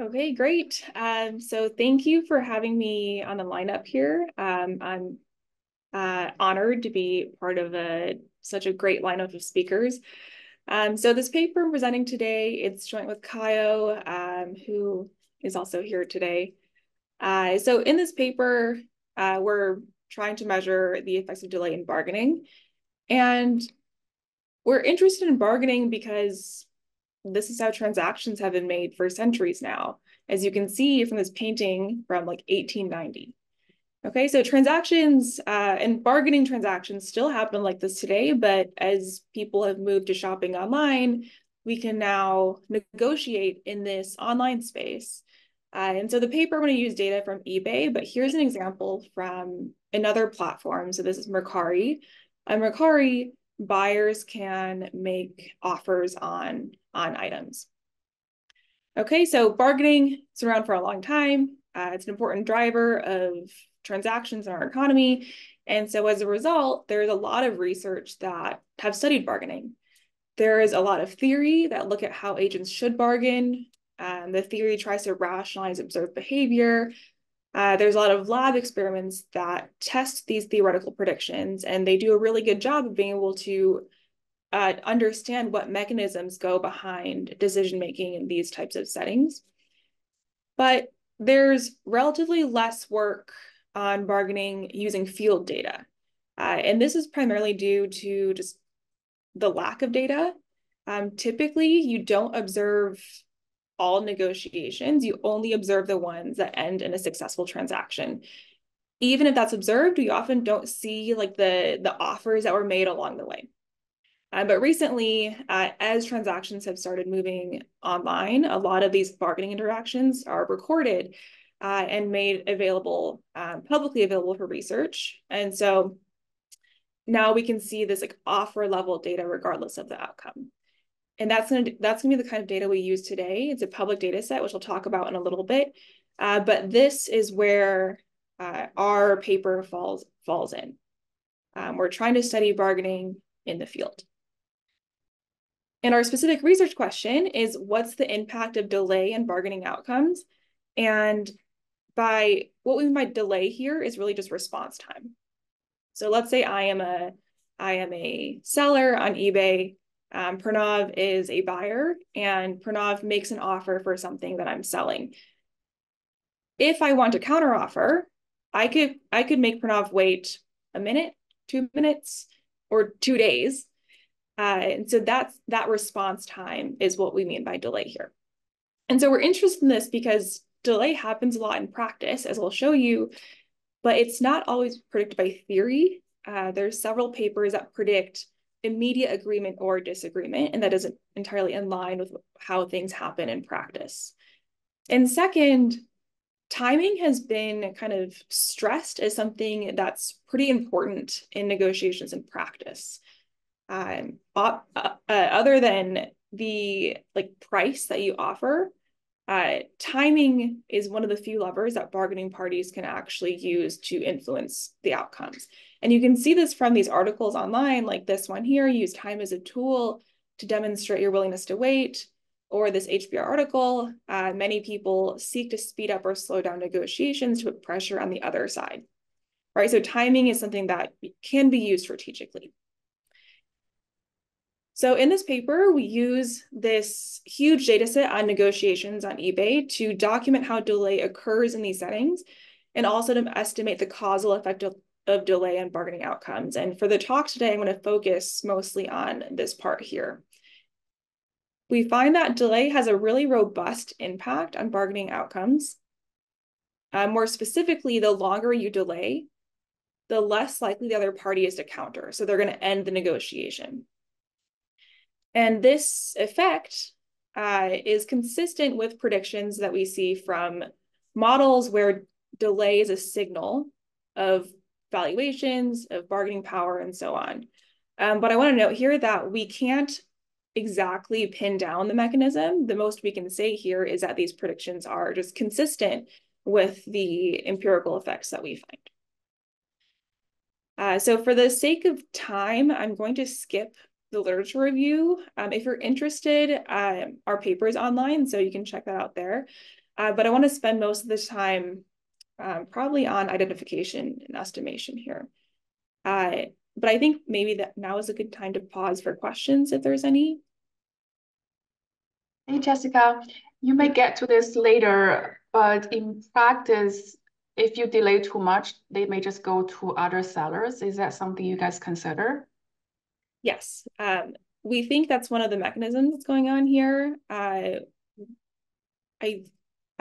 Okay, great. So thank you for having me on the lineup here. I'm honored to be part of such a great lineup of speakers. So this paper I'm presenting today, it's joint with Kaio, who is also here today. So in this paper, we're trying to measure the effects of delay in bargaining. And we're interested in bargaining because this is how transactions have been made for centuries now, as you can see from this painting from like 1890. Okay, so transactions and bargaining transactions still happen like this today, but as people have moved to shopping online, we can now negotiate in this online space. And so the paper, I'm going to use data from eBay, but here's an example from another platform. So this is Mercari. On Mercari, buyers can make offers on items. Okay, so bargaining is around for a long time. It's an important driver of transactions in our economy. And so as a result, there's a lot of research that have studied bargaining. There is a lot of theory that look at how agents should bargain. The theory tries to rationalize observed behavior. There's a lot of lab experiments that test these theoretical predictions, and they do a really good job of being able to understand what mechanisms go behind decision-making in these types of settings. But there's relatively less work on bargaining using field data. And this is primarily due to just the lack of data. Typically, you don't observe all negotiations. You only observe the ones that end in a successful transaction. Even if that's observed, we often don't see like the offers that were made along the way. But recently, as transactions have started moving online, a lot of these bargaining interactions are recorded and made available, publicly available for research. And so now we can see this like offer level data regardless of the outcome. And that's gonna be the kind of data we use today. It's a public data set, which I'll talk about in a little bit. But this is where our paper falls in. We're trying to study bargaining in the field. And our specific research question is, what's the impact of delay in bargaining outcomes? And by what we mean by delay here is really just response time. So let's say I am a seller on eBay. Pranav is a buyer, and Pranav makes an offer for something that I'm selling. If I want to counteroffer, I could make Pranav wait a minute, 2 minutes, or 2 days. And so that response time is what we mean by delay here. And so we're interested in this because delay happens a lot in practice, as I'll show you, but it's not always predicted by theory. There's several papers that predict immediate agreement or disagreement, and that isn't entirely in line with how things happen in practice. And second, timing has been kind of stressed as something that's pretty important in negotiations in practice. Other than the price that you offer, timing is one of the few levers that bargaining parties can actually use to influence the outcomes. And you can see this from these articles online, like this one here, use time as a tool to demonstrate your willingness to wait, or this HBR article, many people seek to speed up or slow down negotiations to put pressure on the other side, right? So timing is something that can be used strategically. So in this paper, we use this huge data set on negotiations on eBay to document how delay occurs in these settings, and also to estimate the causal effect of delay on bargaining outcomes. And for the talk today, I'm going to focus mostly on this part here. We find that delay has a really robust impact on bargaining outcomes. More specifically, the longer you delay, the less likely the other party is to counter. So they're going to end the negotiation. And this effect is consistent with predictions that we see from models where delay is a signal of valuations, of bargaining power, and so on. But I want to note here that we can't exactly pin down the mechanism. The most we can say here is that these predictions are just consistent with the empirical effects that we find. So for the sake of time, I'm going to skip the literature review. If you're interested, our paper is online, so you can check that out there. but I want to spend most of the time probably on identification and estimation here. But I think maybe that now is a good time to pause for questions if there's any. Hey, Jessica, you may get to this later, but in practice, if you delay too much, they may just go to other sellers. Is that something you guys consider? Yes, we think that's one of the mechanisms that's going on here. I'm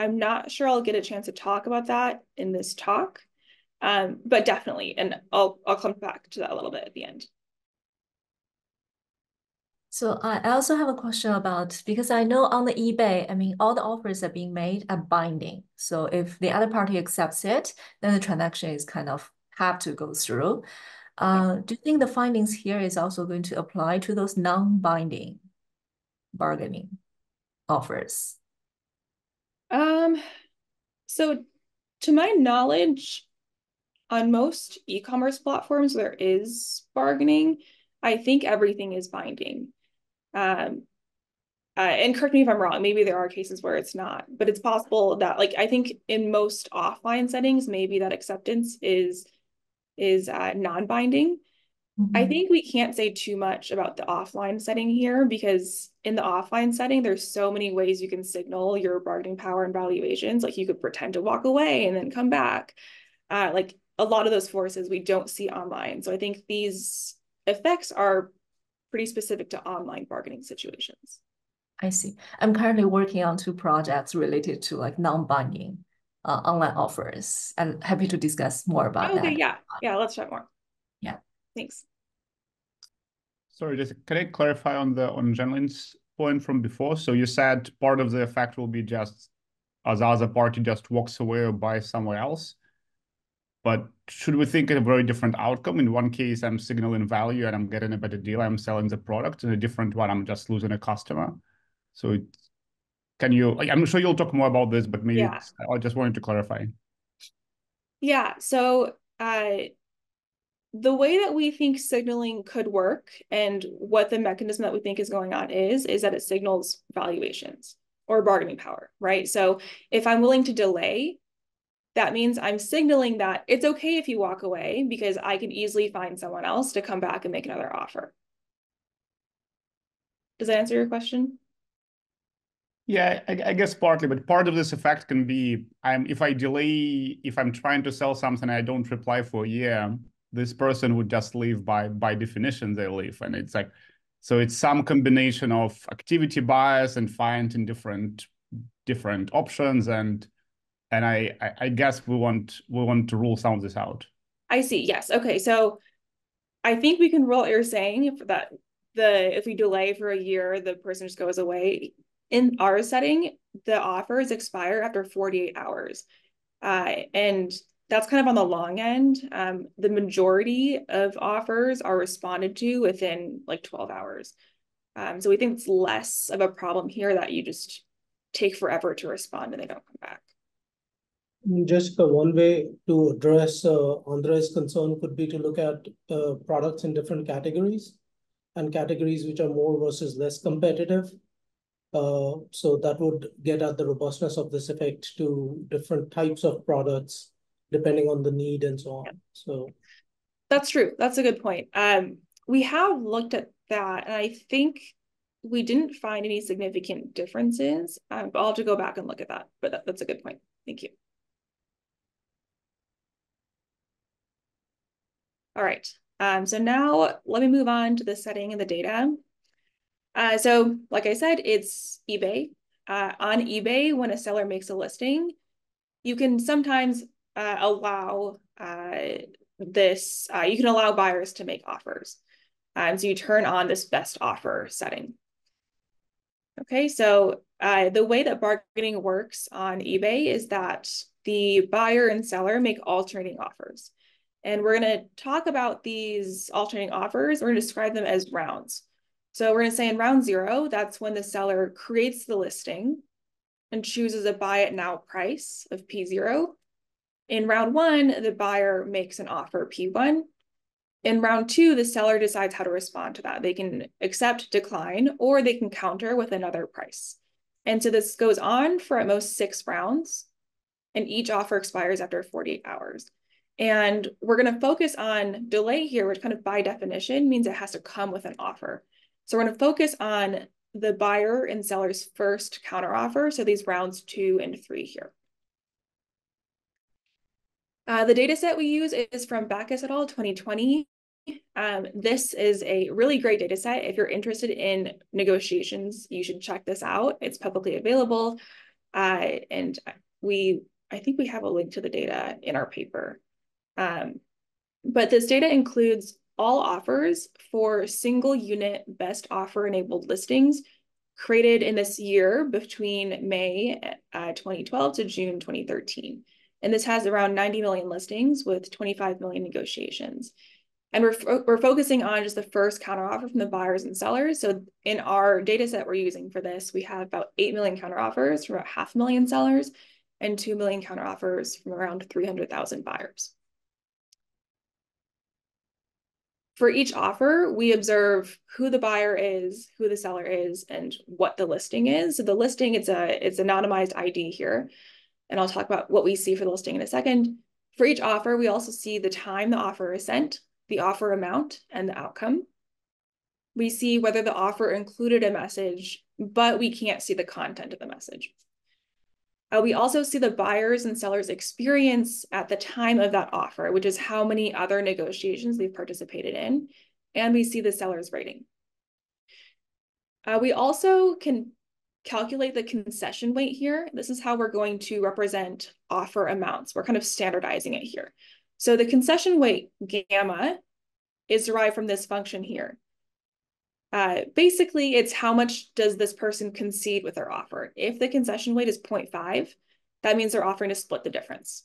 not sure I'll get a chance to talk about that in this talk, but definitely, and I'll come back to that a little bit at the end. So I also have a question about, because I know on the eBay, I mean, all the offers are being made are binding. So if the other party accepts it, then the transaction is kind of have to go through. Do you think the findings here is also going to apply to those non-binding bargaining offers? So to my knowledge, on most e-commerce platforms, there is bargaining. I think everything is binding. And correct me if I'm wrong, maybe there are cases where it's not, but it's possible that, like, I think in most offline settings, maybe that acceptance is non-binding. I think we can't say too much about the offline setting here because in the offline setting, there's so many ways you can signal your bargaining power and valuations. Like you could pretend to walk away and then come back. Like a lot of those forces we don't see online. So I think these effects are pretty specific to online bargaining situations. I see. I'm currently working on 2 projects related to like non-binding online offers. I'm happy to discuss more about Okay, that. yeah, let's chat more. Yeah. Thanks. Sorry, just can I clarify on Jenlin's point from before? So you said part of the effect will be just as the other party just walks away or buys somewhere else. But should we think of a very different outcome? In one case, I'm signaling value and I'm getting a better deal. I'm selling the product. In a different one, I'm just losing a customer. So can you, I'm sure you'll talk more about this, but maybe Yeah. I just wanted to clarify. Yeah, so the way that we think signaling could work and what the mechanism that we think is going on is that it signals valuations or bargaining power, right? So if I'm willing to delay, that means I'm signaling that it's okay if you walk away because I can easily find someone else to come back and make another offer. Does that answer your question? Yeah, I guess partly, but part of this effect can be if I delay, if I'm trying to sell something and I don't reply for a year, this person would just leave by definition, they leave. And it's like, so it's some combination of activity bias and finding different options. And I guess we want to rule some of this out. I see. Yes. Okay. So I think we can rule what you're saying that if we delay for a year, the person just goes away. In our setting, the offers expire after 48 hours. And that's kind of on the long end. The majority of offers are responded to within like 12 hours. So we think it's less of a problem here that you just take forever to respond and they don't come back. Jessica, one way to address Andre's concern could be to look at products in different categories and categories which are more versus less competitive. So that would get at the robustness of this effect to different types of products, depending on the need and so on. Yeah. So that's true. That's a good point. We have looked at that, and I think we didn't find any significant differences. But I'll have to go back and look at that. But that's a good point. Thank you. All right. So now let me move on to the setting and the data. So like I said, it's eBay. On eBay, when a seller makes a listing, you can sometimes allow you can allow buyers to make offers. So you turn on this best offer setting. Okay, so the way that bargaining works on eBay is that the buyer and seller make alternating offers. And we're going to talk about these alternating offers. We're going to describe them as rounds. So we're going to say in round 0, that's when the seller creates the listing and chooses a buy it now price of P0. In round 1, the buyer makes an offer P1. In round 2, the seller decides how to respond to that. They can accept, decline, or they can counter with another price. And so this goes on for at most 6 rounds, and each offer expires after 48 hours. And we're going to focus on delay here, which kind of by definition means it has to come with an offer. So we're going to focus on the buyer and seller's first counteroffer, so these rounds 2 and 3 here. The data set we use is from Backus et al. 2020. This is a really great data set. If you're interested in negotiations, you should check this out. It's publicly available. And I think we have a link to the data in our paper. But this data includes all offers for single unit best offer enabled listings created in this year between May 2012 to June 2013. And this has around 90 million listings with 25 million negotiations. And we're focusing on just the first counteroffer from the buyers and sellers. So in our data set we're using for this, we have about 8 million counteroffers from about 500,000 sellers and 2 million counteroffers from around 300,000 buyers. For each offer, we observe who the buyer is, who the seller is, and what the listing is. So the listing, it's anonymized ID here. And I'll talk about what we see for the listing in a second. For each offer, we also see the time the offer is sent, the offer amount, and the outcome. We see whether the offer included a message, but we can't see the content of the message. We also see the buyers and sellers' experience at the time of that offer, which is how many other negotiations they've participated in, and we see the seller's rating. We also can calculate the concession weight here. This is how we're going to represent offer amounts. We're kind of standardizing it here. So the concession weight gamma is derived from this function here. Basically, it's how much does this person concede with their offer. If the concession weight is 0.5, that means they're offering to split the difference.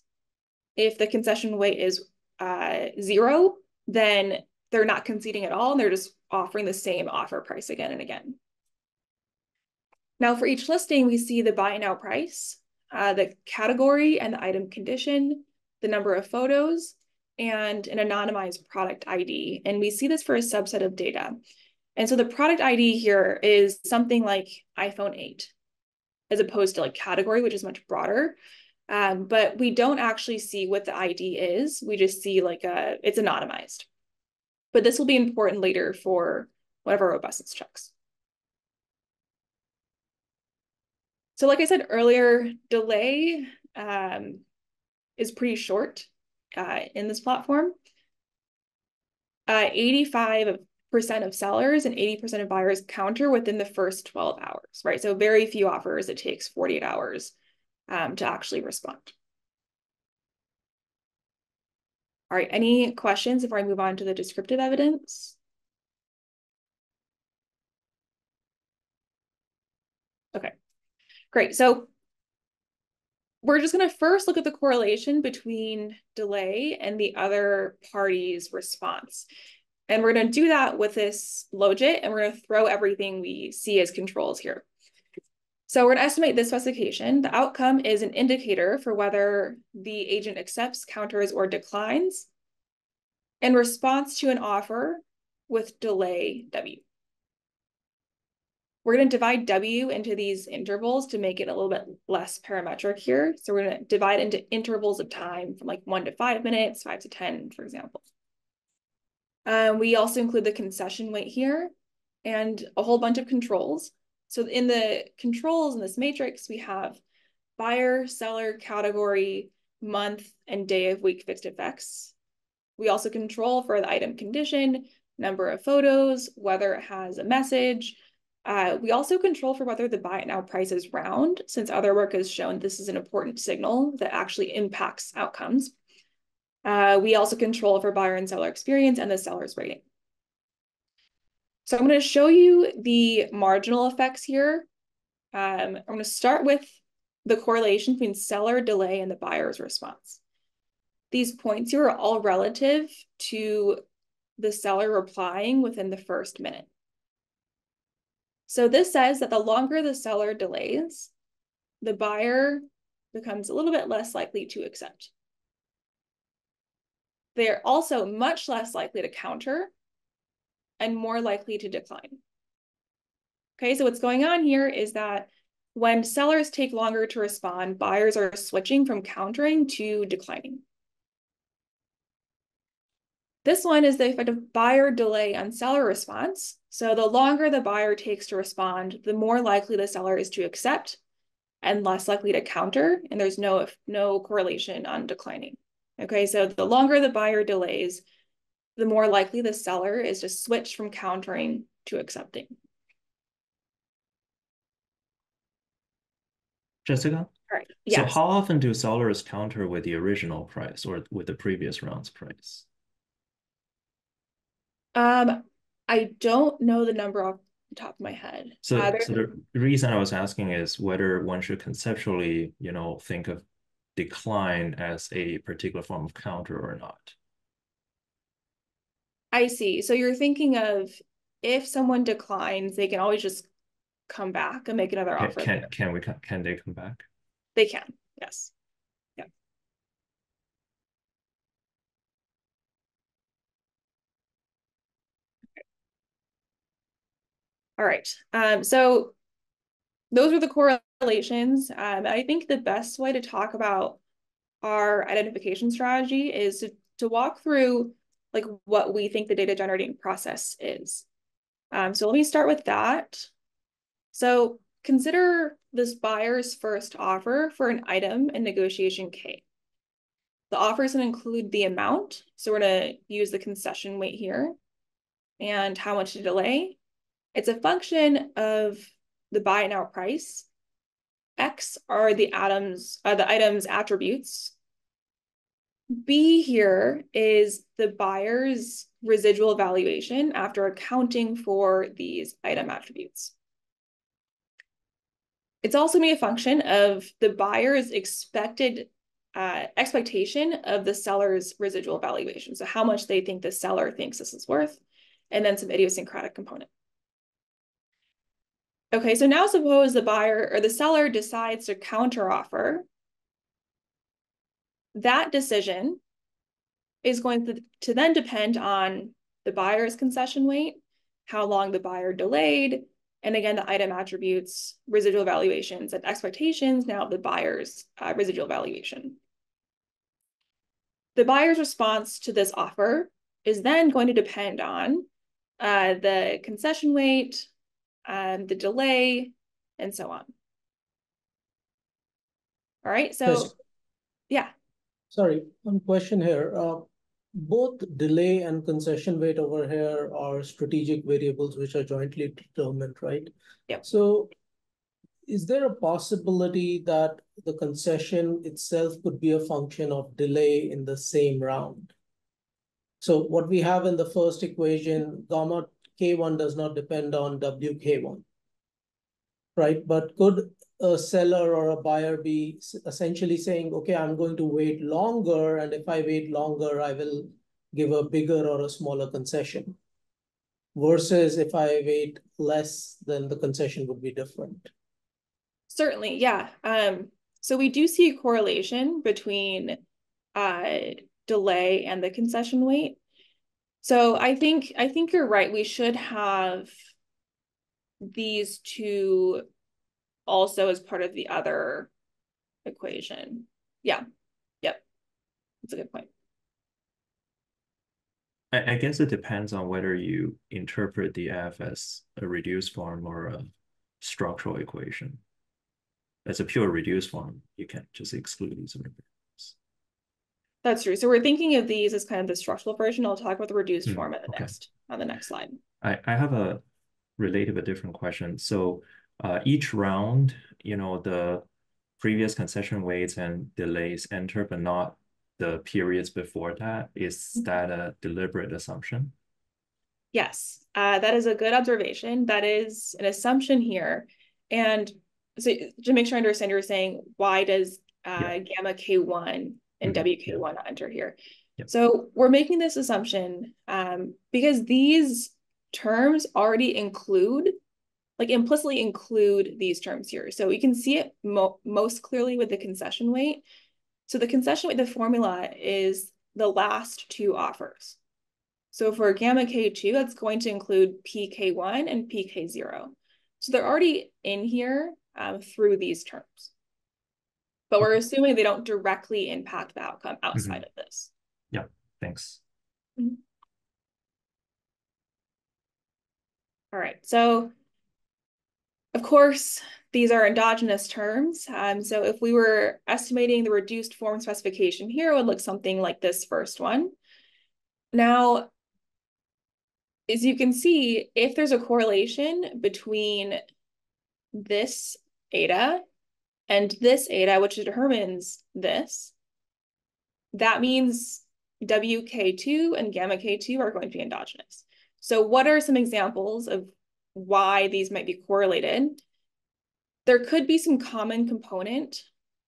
If the concession weight is 0, then they're not conceding at all, and they're just offering the same offer price again and again. Now, for each listing, we see the buy now price, the category and the item condition, the number of photos, and an anonymized product ID. And we see this for a subset of data. And so the product ID here is something like iPhone 8, as opposed to like category, which is much broader. But we don't actually see what the ID is. We just see like it's anonymized. But this will be important later for one of our robustness checks. So like I said earlier, delay is pretty short in this platform. 85% of sellers and 80% of buyers counter within the first 12 hours, right? So very few offers, it takes 48 hours to actually respond. All right, any questions before I move on to the descriptive evidence? Okay, great. So we're just going to first look at the correlation between delay and the other party's response. And we're going to do that with this logit, and we're going to throw everything we see as controls here. So we're going to estimate this specification. The outcome is an indicator for whether the agent accepts, counters, or declines in response to an offer with delay W. We're going to divide W into these intervals to make it a little bit less parametric here. So we're going to divide into intervals of time from like 1 to 5 minutes, 5 to 10, for example. We also include the concession weight here and a whole bunch of controls. So in the controls in this matrix, we have buyer, seller, category, month, and day of week fixed effects. We also control for the item condition, number of photos, whether it has a message. We also control for whether the buy it now price is round, since other work has shown this is an important signal that actually impacts outcomes. We also control for buyer and seller experience and the seller's rating. So I'm going to show you the marginal effects here. I'm going to start with the correlation between seller delay and the buyer's response. These points here are all relative to the seller replying within the first minute. So this says that the longer the seller delays, the buyer becomes a little bit less likely to accept. They're also much less likely to counter and more likely to decline. Okay, so what's going on here is that when sellers take longer to respond, buyers are switching from countering to declining. This one is the effect of buyer delay on seller response. So the longer the buyer takes to respond, the more likely the seller is to accept and less likely to counter, and there's no correlation on declining. Okay, so the longer the buyer delays, the more likely the seller is to switch from countering to accepting. Jessica? All right. So Yes. how often do sellers counter with the original price or with the previous round's price? I don't know the number off the top of my head. So the reason I was asking is whether one should conceptually, think of decline as a particular form of counter or not. I see. So you're thinking of if someone declines, they can always just come back and make another offer. Can they come back? They can, yes. Yeah. All right. So those are the correlations. I think the best way to talk about our identification strategy is to walk through like what we think the data generating process is. So let me start with that. So consider this buyer's first offer for an item in negotiation K. The offer is going to include the amount. So we're going to use the concession weight here and how much to delay. It's a function of the buy now price. X are the item's attributes. B here is the buyer's residual valuation after accounting for these item attributes. It's also made a function of the buyer's expectation of the seller's residual valuation. So how much they think the seller thinks this is worth, and then some idiosyncratic component. Okay, so now suppose the buyer or the seller decides to counteroffer. That decision is going to then depend on the buyer's concession weight, how long the buyer delayed, and again, the item attributes, residual valuations, and expectations now of the buyer's residual valuation. The buyer's response to this offer is then going to depend on the concession weight, the delay, and so on. All right, so yeah. Sorry, one question here. Both delay and concession weight over here are strategic variables which are jointly determined, right? Yep. So is there a possibility that the concession itself could be a function of delay in the same round? So what we have in the first equation, gamma K1 does not depend on WK1, right? But could a seller or a buyer be essentially saying, okay, I'm going to wait longer, and if I wait longer, I will give a bigger or a smaller concession, versus if I wait less, then the concession would be different? Certainly, yeah. So we do see a correlation between delay and the concession weight. So I think you're right. We should have these two also as part of the other equation. Yeah. Yep. That's a good point. I guess it depends on whether you interpret the F as a reduced form or a structural equation. As a pure reduced form, you can just exclude these variables. That's true. So we're thinking of these as kind of the structural version. I'll talk about the reduced form on the next slide. I have a related but different question. So each round, the previous concession weights and delays enter, but not the periods before that. Is that a deliberate assumption? Yes, that is a good observation. That is an assumption here. And so to make sure I understand, you're saying, why does gamma K1 and WK1 enter here? Yep. So we're making this assumption because these terms already implicitly include these terms here. So we can see it most clearly with the concession weight. So the concession weight, the formula is the last two offers. So for gamma K2, that's going to include PK1 and PK0. So they're already in here. through these terms. But we're assuming they don't directly impact the outcome outside of this. Yeah, thanks. All right, so of course, these are endogenous terms. So if we were estimating the reduced form specification here, it would look something like this first one. Now, as you can see, if there's a correlation between this eta and this eta, which determines this, that means WK2 and gamma K2 are going to be endogenous. So what are some examples of why these might be correlated? There could be some common component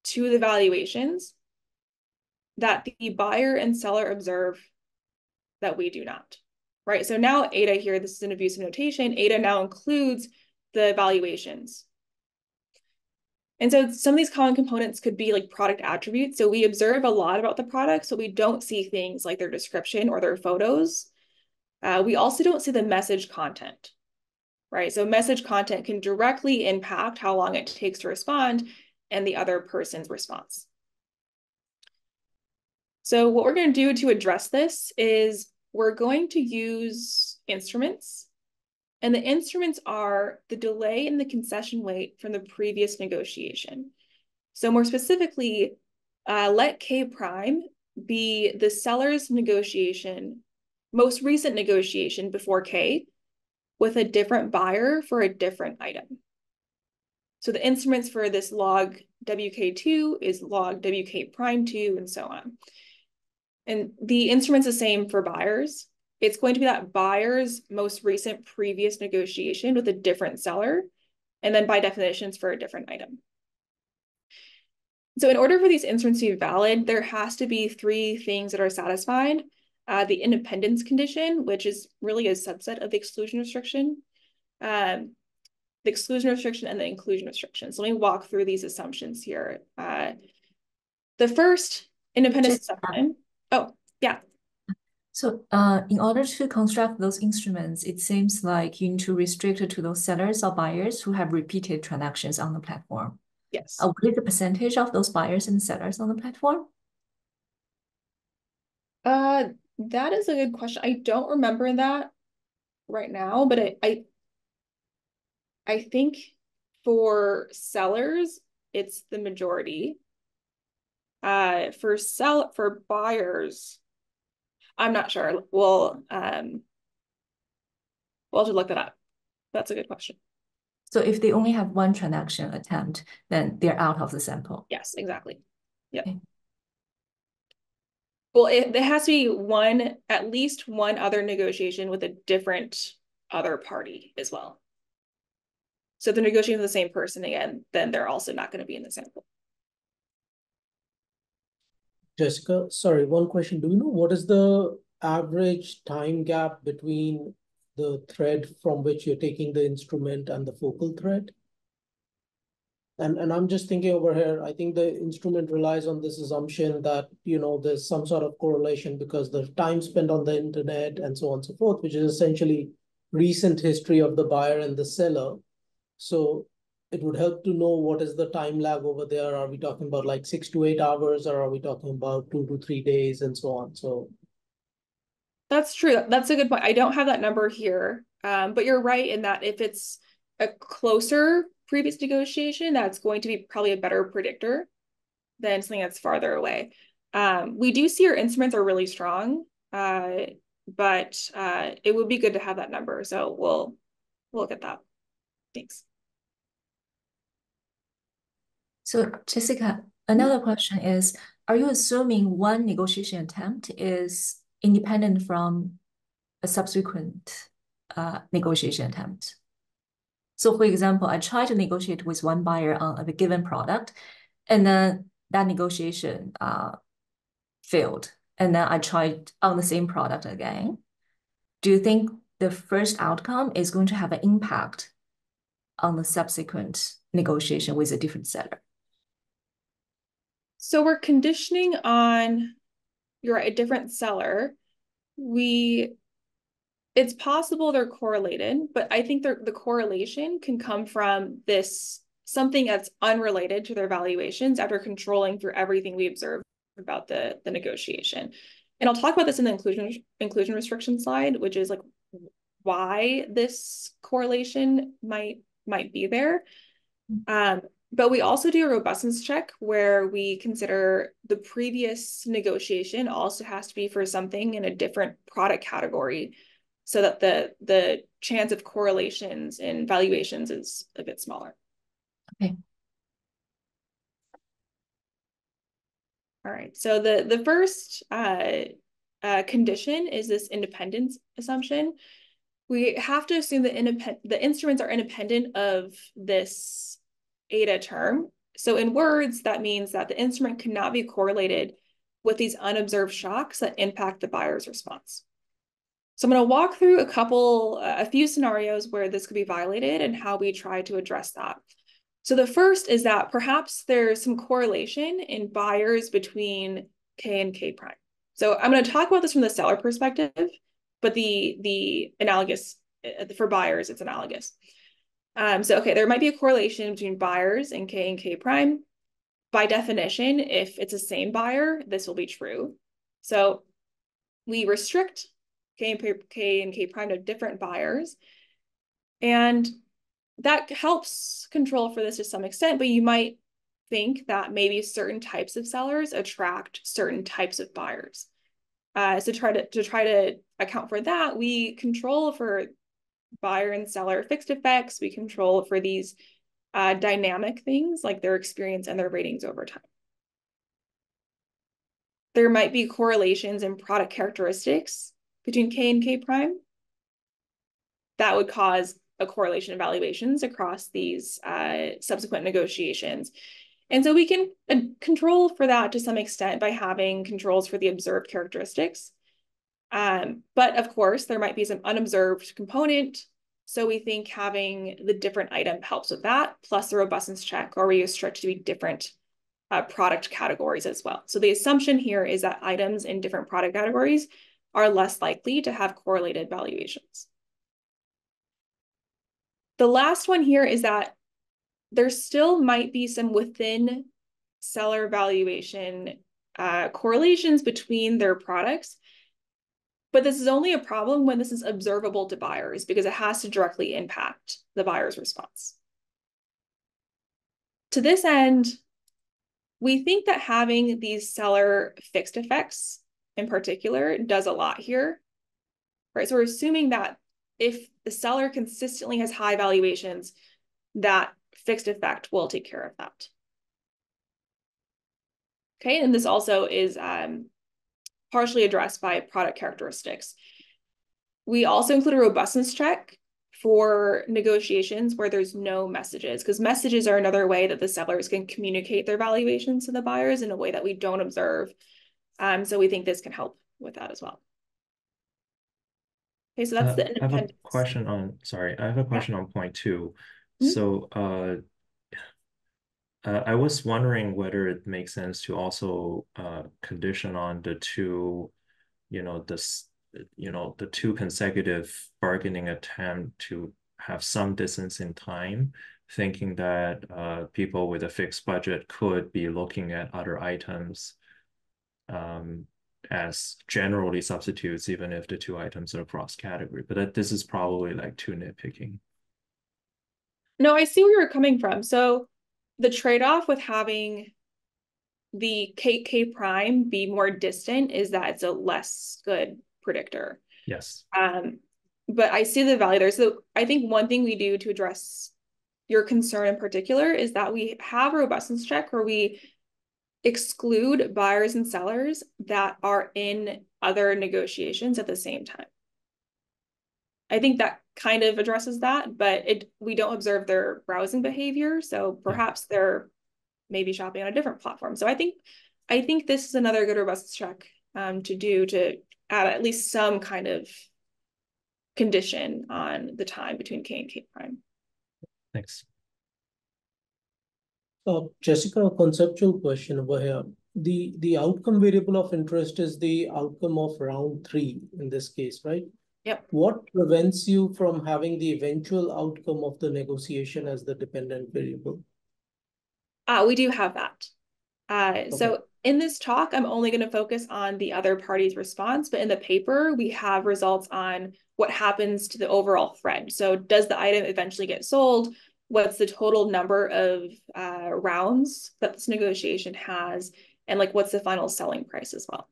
to the valuations that the buyer and seller observe that we do not, right? So now eta here, this is an abusive notation, eta now includes the valuations. And so some of these common components could be like product attributes. So we observe a lot about the products, but we don't see things like their description or their photos. We also don't see the message content, right? So message content can directly impact how long it takes to respond and the other person's response. So what we're going to do to address this is we're going to use instruments. And the instruments are the delay in the concession weight from the previous negotiation. So more specifically, let K prime be the seller's negotiation, most recent negotiation before K, with a different buyer for a different item. So the instruments for this log WK2 is log WK prime 2 and so on. And the instrument's the same for buyers. It's going to be that buyer's most recent previous negotiation with a different seller, and then by definitions for a different item. So in order for these instruments to be valid, there has to be three things that are satisfied. The independence condition, which is really a subset of the exclusion restriction, the exclusion restriction and the inclusion restriction. So let me walk through these assumptions here. The first independence assumption, oh, yeah. So in order to construct those instruments, it seems like you need to restrict it to those sellers or buyers who have repeated transactions on the platform. Yes. What is the percentage of those buyers and sellers on the platform? That is a good question. I don't remember that right now, but I think for sellers, it's the majority. For buyers, I'm not sure. We'll have to look that up. That's a good question. So if they only have one transaction attempt, then they're out of the sample. Yes, exactly. Yep. Okay. Well, there has to be at least one other negotiation with a different other party as well. So if they're negotiating with the same person again, then they're also not going to be in the sample. Jessica, sorry, one question. Do you know what is the average time gap between the thread from which you're taking the instrument and the focal thread? And I'm just thinking over here, I think the instrument relies on this assumption that, there's some sort of correlation because the time spent on the internet and so on and so forth, which is essentially recent history of the buyer and the seller. So it would help to know what is the time lag over there. Are we talking about like 6 to 8 hours, or are we talking about 2 to 3 days and so on? So that's true. That's a good point. I don't have that number here, but you're right in that if it's a closer previous negotiation, that's going to be probably a better predictor than something that's farther away. We do see our instruments are really strong, but it would be good to have that number. So we'll look at that. Thanks. So Jessica, another question is, are you assuming one negotiation attempt is independent from a subsequent negotiation attempt? So for example, I try to negotiate with one buyer on a given product, and then that negotiation failed. And then I tried on the same product again. Do you think the first outcome is going to have an impact on the subsequent negotiation with a different seller? So we're conditioning on a different seller. It's possible they're correlated, but I think the correlation can come from this something that's unrelated to their valuations after controlling for everything we observed about the negotiation. And I'll talk about this in the inclusion restriction slide, which is like why this correlation might be there. But we also do a robustness check where we consider the previous negotiation also has to be for something in a different product category so that the chance of correlations in valuations is a bit smaller. Okay. All right, so the first condition is this independence assumption. We have to assume that the instruments are independent of this eta term. So in words, that means that the instrument cannot be correlated with these unobserved shocks that impact the buyer's response. So I'm going to walk through a few scenarios where this could be violated and how we try to address that. So the first is that perhaps there's some correlation in buyers between K and K prime. So I'm going to talk about this from the seller perspective, but the analogous for buyers, it's analogous. So, okay, there might be a correlation between buyers and K prime. By definition, if it's the same buyer, this will be true. So we restrict K and K prime to different buyers. And that helps control for this to some extent, but you might think that maybe certain types of sellers attract certain types of buyers. So try to account for that, we control for buyer and seller fixed effects. We control for these dynamic things like their experience and their ratings over time. There might be correlations in product characteristics between K and K prime. That would cause a correlation in valuations across these subsequent negotiations. And so we can control for that to some extent by having controls for the observed characteristics. But of course, there might be some unobserved component. So we think having the different item helps with that, plus the robustness check, or we restrict to be different product categories as well. So the assumption here is that items in different product categories are less likely to have correlated valuations. The last one here is that there still might be some within seller valuation correlations between their products. But this is only a problem when this is observable to buyers because it has to directly impact the buyer's response. To this end, we think that having these seller fixed effects in particular does a lot here, right? So we're assuming that if the seller consistently has high valuations, that fixed effect will take care of that. Okay, and this also is partially addressed by product characteristics. We also include a robustness check for negotiations where there's no messages, because messages are another way that the sellers can communicate their valuations to the buyers in a way that we don't observe. So we think this can help with that as well. Okay, so that's the independence. I have a question on, sorry, I have a question on point 2. So I was wondering whether it makes sense to also condition on the two, the two consecutive bargaining attempt to have some distance in time, thinking that people with a fixed budget could be looking at other items as generally substitutes, even if the two items are cross category. But this is probably like too nitpicking. No, I see where you're coming from. So the trade-off with having the K prime be more distant is that it's a less good predictor. Yes. But I see the value there. So I think one thing we do to address your concern in particular is that we have a robustness check where we exclude buyers and sellers that are in other negotiations at the same time. I think that kind of addresses that, but we don't observe their browsing behavior. So perhaps they're maybe shopping on a different platform. So I think this is another good robustness check to do to add at least some kind of condition on the time between K and K prime. Thanks. Jessica, a conceptual question over here. The outcome variable of interest is the outcome of round 3 in this case, right? Yep. What prevents you from having the eventual outcome of the negotiation as the dependent variable? We do have that. So in this talk, I'm only going to focus on the other party's response, but in the paper, we have results on what happens to the overall thread. So does the item eventually get sold? What's the total number of rounds that this negotiation has? And like, what's the final selling price as well?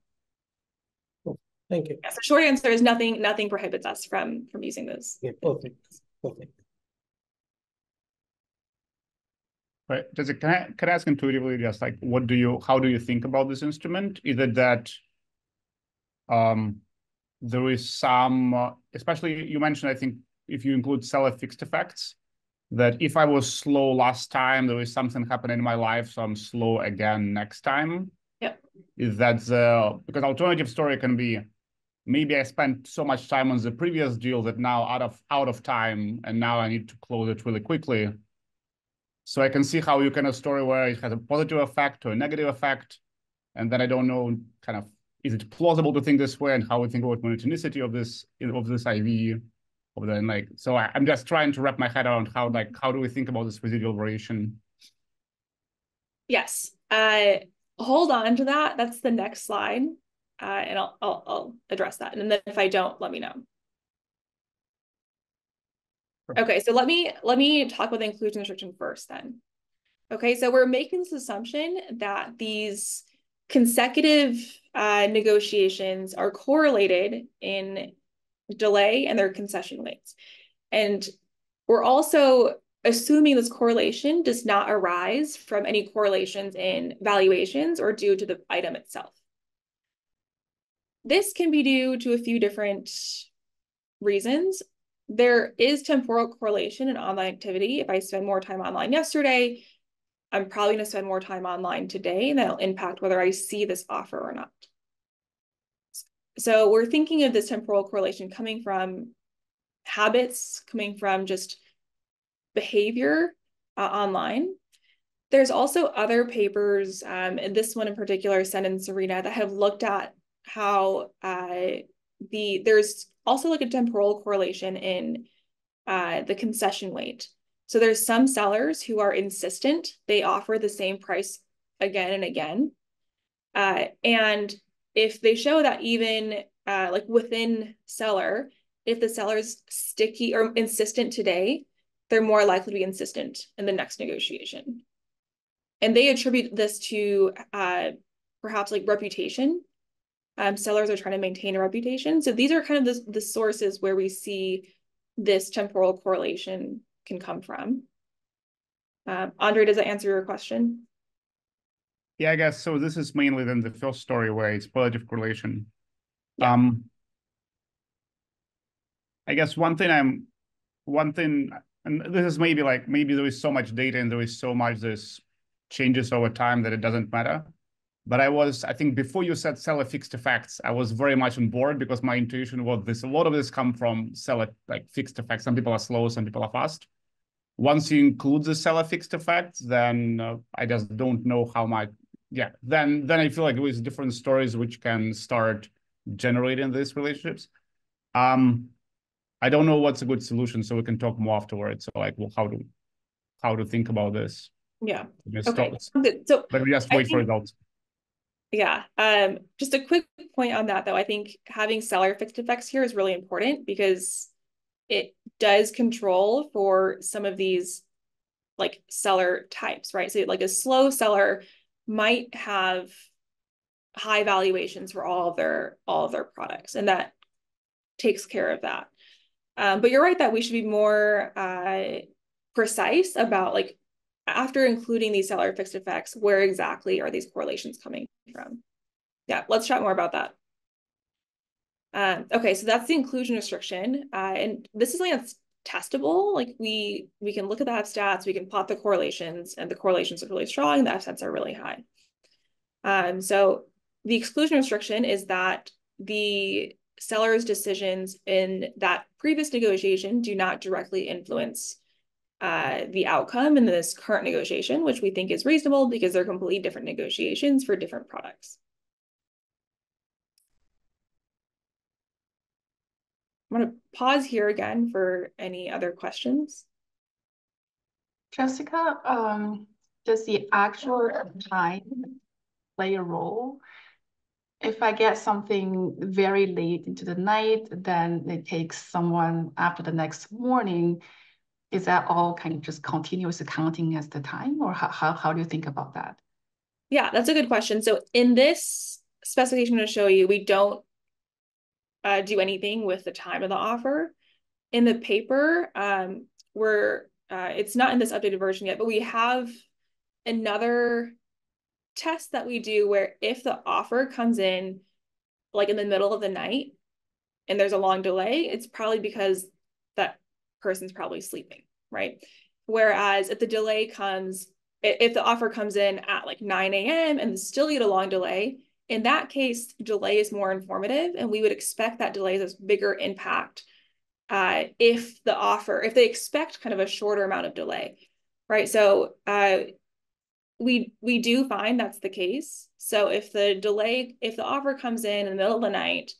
Thank you. Yeah, so short answer is nothing prohibits us from using those. Yeah, perfect. Perfect. Right. Can I ask intuitively just like how do you think about this instrument? Is it that there is some especially you mentioned, I think if you include seller fixed effects, that if I was slow last time, there is something happening in my life, so I'm slow again next time. Yep. Is that because alternative story can be maybe I spent so much time on the previous deal that now out of time, and now I need to close it really quickly. So I can see how you can have a story where it has a positive effect or a negative effect, and then I don't know kind of is it plausible to think this way, and how we think about monotonicity of this IV of the like. So I'm just trying to wrap my head around how do we think about this residual variation? Yes. Hold on to that. That's the next slide, and I'll address that. And then if I don't, let me know. Okay, so let me talk about the inclusion restriction first then. Okay, so we're making this assumption that these consecutive negotiations are correlated in delay and their concession weights. And we're also assuming this correlation does not arise from any correlations in valuations or due to the item itself. This can be due to a few different reasons. There is temporal correlation in online activity. If I spend more time online yesterday, I'm probably going to spend more time online today, and that'll impact whether I see this offer or not. So we're thinking of this temporal correlation coming from habits, coming from just behavior online. There's also other papers, and this one in particular, Sen and Serena, that have looked at how there's also like a temporal correlation in the concession weight. So there's some sellers who are insistent. They offer the same price again and again. And if they show that even like within seller, if the seller's sticky or insistent today, they're more likely to be insistent in the next negotiation. And they attribute this to perhaps like reputation. Sellers are trying to maintain a reputation. So these are kind of the sources where we see this temporal correlation can come from. Andre, does that answer your question? Yeah, I guess so. This is mainly then the first story where it's positive correlation. Yeah. I guess one thing, and this is maybe there is so much data and there is so much this changes over time that it doesn't matter. But I think before you said seller fixed effects, I was very much on board because my intuition was a lot of this come from seller like fixed effects. Some people are slow, some people are fast. Once you include the seller fixed effects, then I just don't know how much. Yeah, then I feel like it was different stories which can start generating these relationships. I don't know what's a good solution, so we can talk more afterwards. So like, well, how to think about this? Yeah. Just Okay. so but we just wait for results. Yeah. Just a quick point on that, though. I think having seller fixed effects here is really important because it does control for some of these like seller types, right? So like a slow seller might have high valuations for all of their products, and that takes care of that. But you're right that we should be more precise about like after including these seller fixed effects, where exactly are these correlations coming from? Yeah, let's chat more about that. Okay, so that's the inclusion restriction. And this is something that's testable. Like we can look at the F-stats, we can plot the correlations, and the correlations are really strong, the F-stats are really high. So the exclusion restriction is that the seller's decisions in that previous negotiation do not directly influence the outcome in this current negotiation, which we think is reasonable because they're completely different negotiations for different products. I'm going to pause here again for any other questions. Jessica, does the actual time play a role? If I get something very late into the night, then it takes someone after the next morning. Is that all kind of just continuous accounting as the time, or how do you think about that? Yeah, that's a good question. So in this specification I'm going to show you, we don't do anything with the time of the offer. In the paper, it's not in this updated version yet, but we have another test that we do where if the offer comes in like in the middle of the night and there's a long delay, it's probably because that person's probably sleeping, right? Whereas if the offer comes in at like 9 a.m. and still get a long delay, in that case, delay is more informative, and we would expect that delay has bigger impact if they expect kind of a shorter amount of delay, right? So we do find that's the case. So if the offer comes in the middle of the night,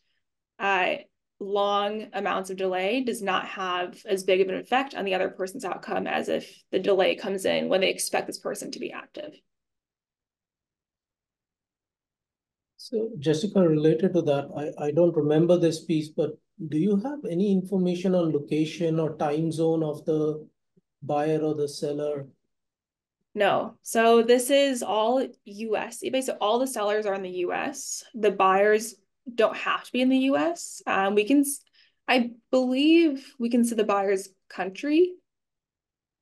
long amounts of delay does not have as big of an effect on the other person's outcome as if the delay comes in when they expect this person to be active. So Jessica, related to that, I don't remember this piece, but do you have any information on location or time zone of the buyer or the seller? No. So this is all US eBay. So all the sellers are in the US. The buyers don't have to be in the US. I believe we can see the buyer's country.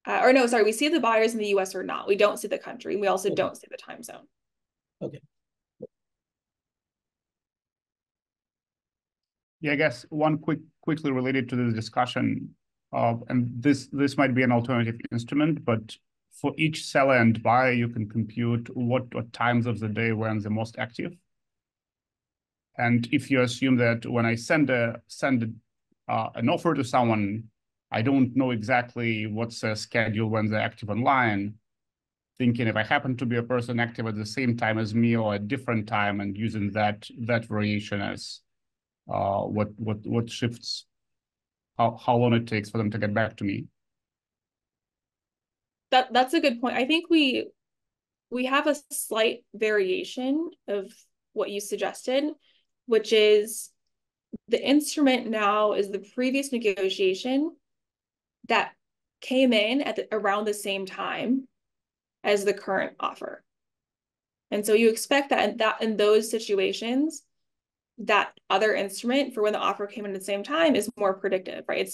Or no, sorry, we see the buyers in the US or not. We don't see the country. We also don't see the time zone. Okay. Yeah, I guess one quickly related to this discussion, and this might be an alternative instrument, but for each seller and buyer, you can compute what times of the day when the most active. And if you assume that when I send an offer to someone, I don't know exactly what's their schedule when they're active online, thinking if I happen to be a person active at the same time as me or at different time, and using that variation as what shifts, how long it takes for them to get back to me. That's a good point. I think we have a slight variation of what you suggested, which is the instrument now is the previous negotiation that came in at around the same time as the current offer. And so you expect that in those situations, that other instrument for when the offer came in at the same time is more predictive, right?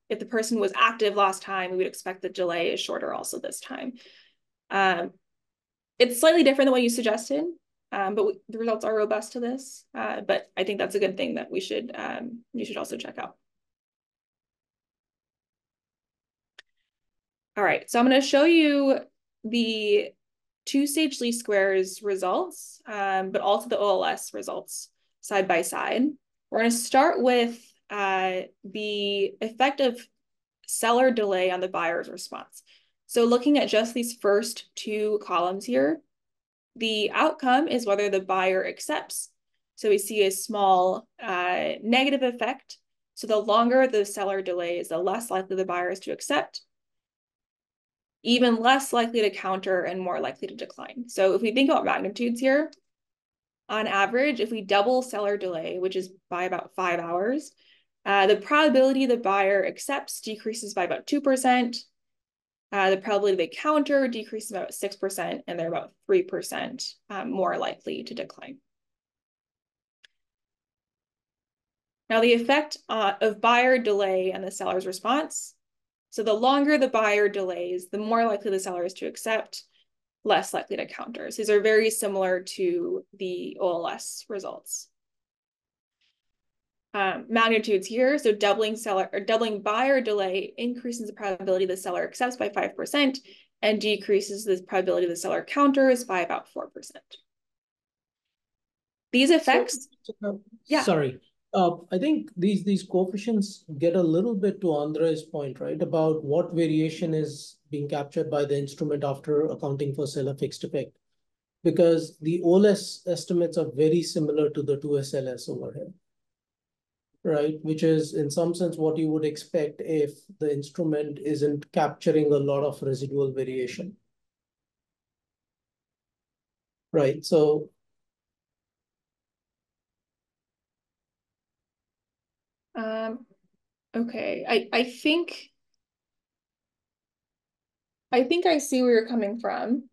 If the person was active last time, we would expect the delay is shorter also this time. It's slightly different than what you suggested, but the results are robust to this. But I think that's a good thing that you should also check out. All right, so I'm going to show you the two-stage least squares results, but also the OLS results side by side. We're going to start with the effect of seller delay on the buyer's response. So looking at just these first two columns here, the outcome is whether the buyer accepts. So we see a small negative effect. So the longer the seller delays, the less likely the buyer is to accept, even less likely to counter and more likely to decline. So if we think about magnitudes here, on average, if we double seller delay, which is by about 5 hours, the probability the buyer accepts decreases by about 2%. The probability they counter decreases about 6%, and they're about 3% more likely to decline. Now, the effect of buyer delay and the seller's response. So the longer the buyer delays, the more likely the seller is to accept, less likely to counter. So these are very similar to the OLS results. Magnitudes here, so doubling buyer delay increases the probability the seller accepts by 5% and decreases the probability the seller counters by about 4%. These effects, yeah. Sorry. I think these coefficients get a little bit to Andre's point, right? About what variation is being captured by the instrument after accounting for seller fixed effect. Because the OLS estimates are very similar to the 2SLS over here. Right, which is in some sense what you would expect if the instrument isn't capturing a lot of residual variation. right? So okay, I think I see where you're coming from.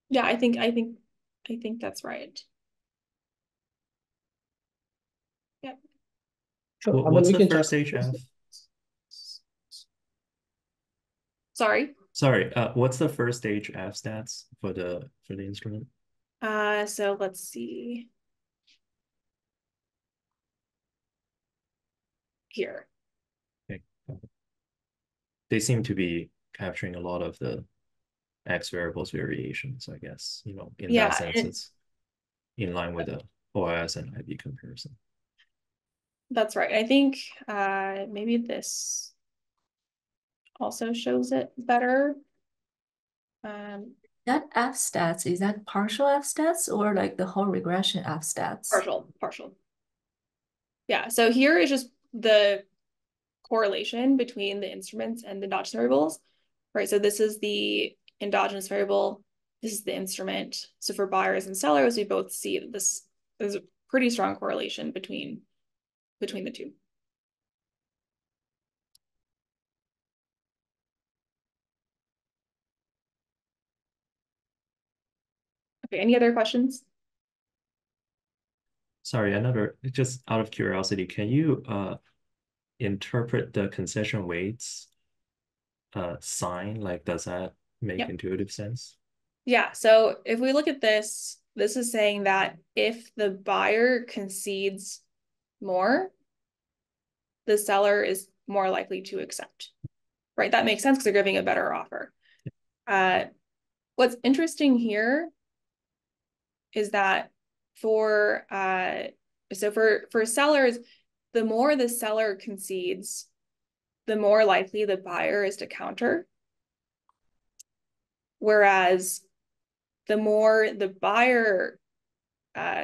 Yeah, I think that's right. Yeah. sure. I mean, What's we the can first check. HF? Sorry. Sorry, what's the first HF stats for the instrument? So let's see here. Okay. They seem to be capturing a lot of the X variables variations, I guess. You know, in that sense, it's in line with the OS and IB comparison. That's right. I think maybe this also shows it better. That F stats, is that partial F stats or like the whole regression F stats? Partial. Yeah, so here is just the correlation between the instruments and the endogenous variables, right? So this is the endogenous variable, this is the instrument. So for buyers and sellers, we both see that there's a pretty strong correlation between the two. Okay, any other questions? Sorry, just out of curiosity, can you interpret the concession weights sign? Like, does that make intuitive sense? Yeah, so if we look at this is saying that if the buyer concedes more, the seller is more likely to accept, right? That makes sense because they're giving a better offer. What's interesting here is that for sellers, the more the seller concedes, the more likely the buyer is to counter. Whereas the more the buyer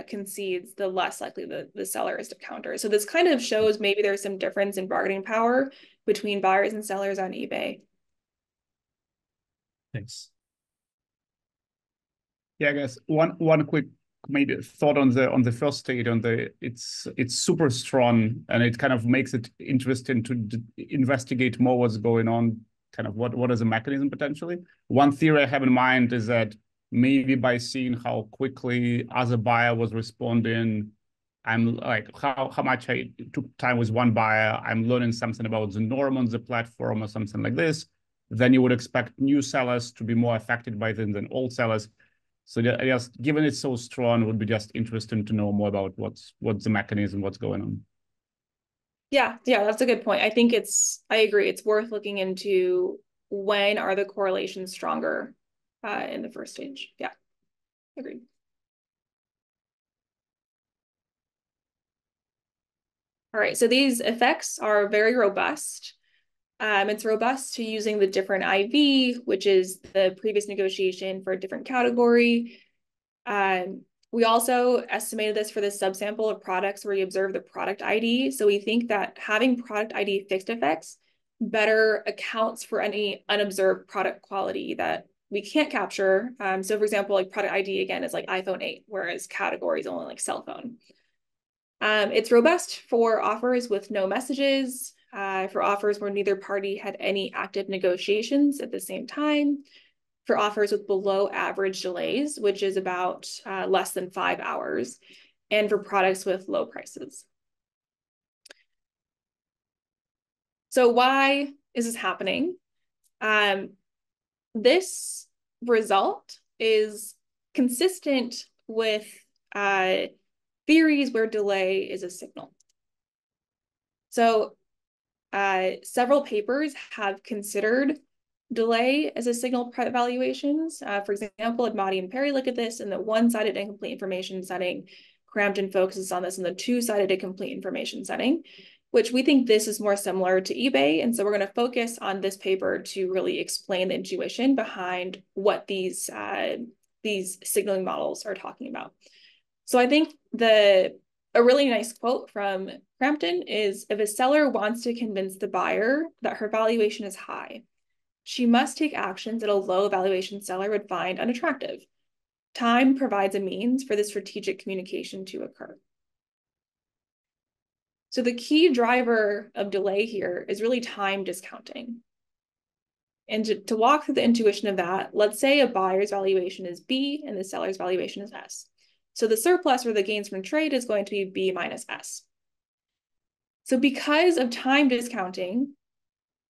concedes, the less likely the seller is to counter. So this kind of shows maybe there's some difference in bargaining power between buyers and sellers on eBay. Thanks. Yeah, I guess one quick maybe thought on the first state it's super strong, and it kind of makes it interesting to investigate more what's going on, kind of what is the mechanism potentially. One theory I have in mind is that maybe by seeing how quickly as a buyer was responding, I'm like how much I took time with one buyer, I'm learning something about the norm on the platform or something like this. Then you would expect new sellers to be more affected by them than old sellers. So I guess given it's so strong, it would be just interesting to know more about what's the mechanism, what's going on. Yeah, that's a good point. I agree. It's worth looking into when are the correlations stronger in the first stage. Yeah, agreed. All right, so these effects are very robust. It's robust to using the different IV, which is the previous negotiation for a different category. We also estimated this for the subsample of products where we observe the product ID. So we think that having product ID fixed effects better accounts for any unobserved product quality that we can't capture. So for example, like product ID again is like iPhone 8, whereas category is only like cell phone. It's robust for offers with no messages, for offers where neither party had any active negotiations at the same time, for offers with below average delays, which is about less than 5 hours, and for products with low prices. So why is this happening? This result is consistent with theories where delay is a signal. So several papers have considered delay as a signal evaluations. For example, Admati and Perry look at this in the one-sided incomplete information setting. Crampton focuses on this in the two-sided incomplete information setting, which we think this is more similar to eBay. And so we're going to focus on this paper to really explain the intuition behind what these signaling models are talking about. So I think a really nice quote from Crampton is, if a seller wants to convince the buyer that her valuation is high, she must take actions that a low valuation seller would find unattractive. Time provides a means for this strategic communication to occur. So the key driver of delay here is really time discounting. And to walk through the intuition of that, let's say a buyer's valuation is B and the seller's valuation is S. So the surplus or the gains from trade is going to be B minus S. So because of time discounting,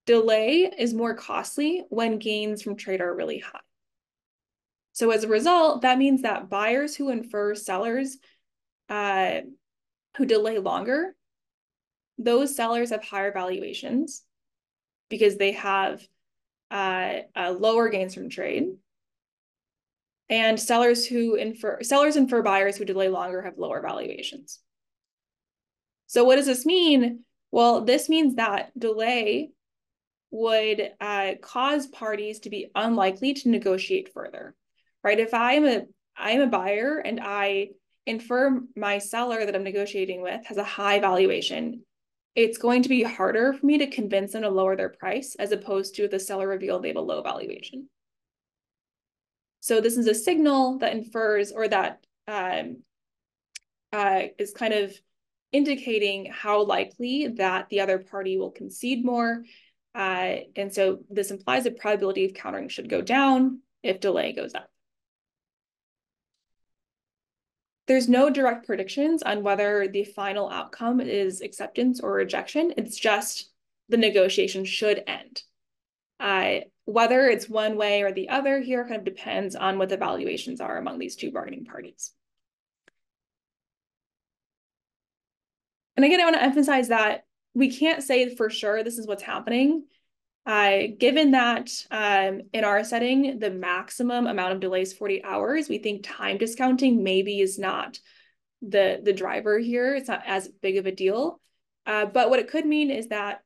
delay is more costly when gains from trade are really high. So as a result, that means that buyers who infer sellers who delay longer, those sellers have higher valuations because they have lower gains from trade. And sellers infer buyers who delay longer have lower valuations. So what does this mean? Well, this means that delay would cause parties to be unlikely to negotiate further, right? If I am a buyer and I infer my seller that I'm negotiating with has a high valuation, it's going to be harder for me to convince them to lower their price as opposed to if the seller revealed they have a low valuation. So this is a signal that infers or that is kind of indicating how likely that the other party will concede more. And so this implies the probability of countering should go down if delay goes up. There's no direct predictions on whether the final outcome is acceptance or rejection. It's just the negotiation should end. Whether it's one way or the other here kind of depends on what the valuations are among these two bargaining parties. And again, I want to emphasize that we can't say for sure this is what's happening. Given that in our setting, the maximum amount of delay is 40 hours, we think time discounting maybe is not the driver here. It's not as big of a deal. But what it could mean is that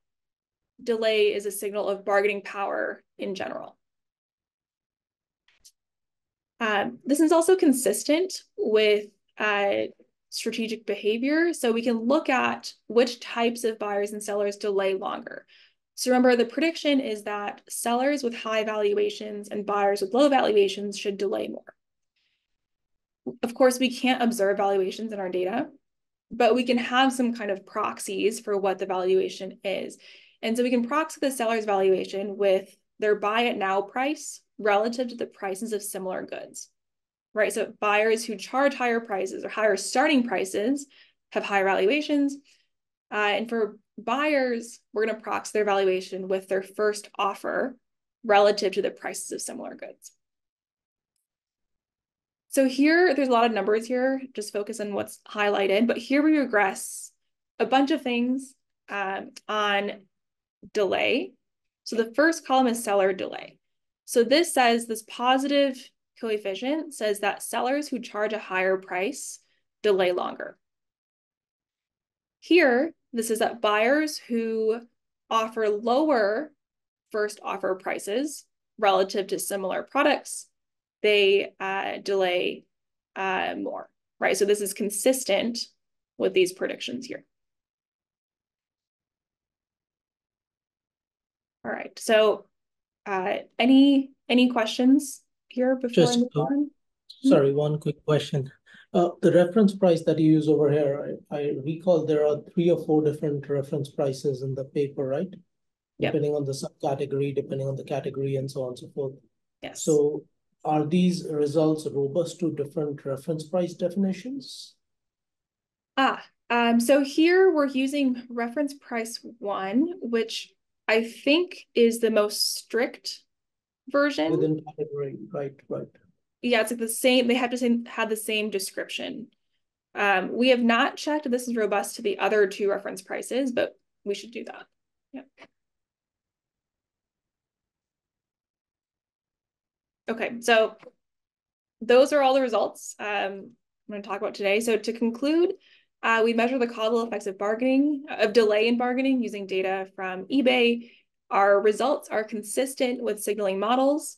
delay is a signal of bargaining power in general. This is also consistent with strategic behavior. So we can look at which types of buyers and sellers delay longer. So remember, the prediction is that sellers with high valuations and buyers with low valuations should delay more. Of course, we can't observe valuations in our data, but we can have some kind of proxies for what the valuation is. And so we can proxy the seller's valuation with their buy it now price relative to the prices of similar goods, right? So buyers who charge higher prices or higher starting prices have higher valuations. And for buyers, we're going to proxy their valuation with their first offer relative to the prices of similar goods. So here, there's a lot of numbers here, just focus on what's highlighted, but here we regress a bunch of things on delay. So the first column is seller delay. So this says, this positive coefficient says that sellers who charge a higher price delay longer. Here, this is that buyers who offer lower first offer prices relative to similar products, they delay more, right? So this is consistent with these predictions here. All right, so any questions here before I move on? Sorry, one quick question. The reference price that you use over here, I recall there are 3 or 4 different reference prices in the paper, right? Yep. Depending on the subcategory, depending on the category, and so on and so forth. Yes. So are these results robust to different reference price definitions? So here we're using reference price 1, which I think is the most strict version. Within category, right. Yeah, it's like the same, they have to have the same description. We have not checked if this is robust to the other 2 reference prices, but we should do that. Yeah. Okay, so those are all the results I'm going to talk about today. So to conclude, we measure the causal effects of delay in bargaining using data from eBay. Our results are consistent with signaling models.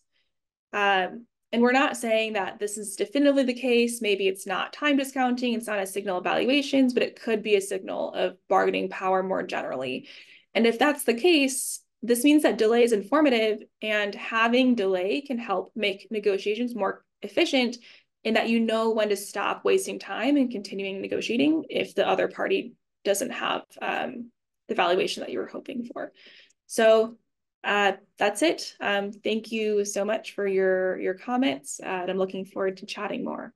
And we're not saying that this is definitively the case. Maybe it's not time discounting, it's not a signal of valuations, but it could be a signal of bargaining power more generally. And if that's the case, this means that delay is informative, and having delay can help make negotiations more efficient in that you know when to stop wasting time and continuing negotiating if the other party doesn't have the valuation that you were hoping for. So that's it. Thank you so much for your comments, and I'm looking forward to chatting more.